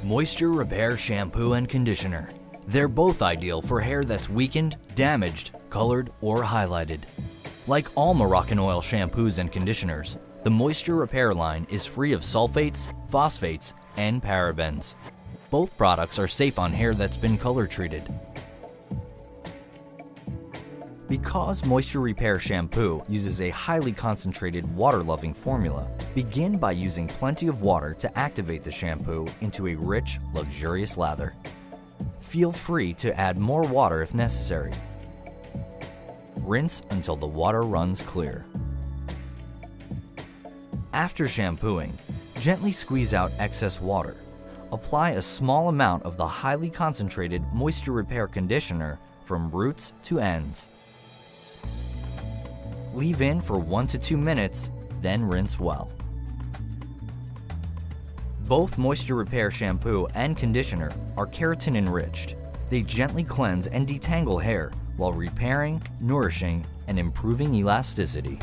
Moisture Repair Shampoo and Conditioner. They're both ideal for hair that's weakened, damaged, colored, or highlighted. Like all Moroccanoil shampoos and conditioners, the Moisture Repair line is free of sulfates, phosphates, and parabens. Both products are safe on hair that's been color treated. Because Moisture Repair Shampoo uses a highly concentrated water-loving formula, begin by using plenty of water to activate the shampoo into a rich, luxurious lather. Feel free to add more water if necessary. Rinse until the water runs clear. After shampooing, gently squeeze out excess water. Apply a small amount of the highly concentrated Moisture Repair conditioner from roots to ends. Leave in for 1 to 2 minutes, then rinse well. Both Moisture Repair shampoo and conditioner are keratin enriched. They gently cleanse and detangle hair while repairing, nourishing, and improving elasticity.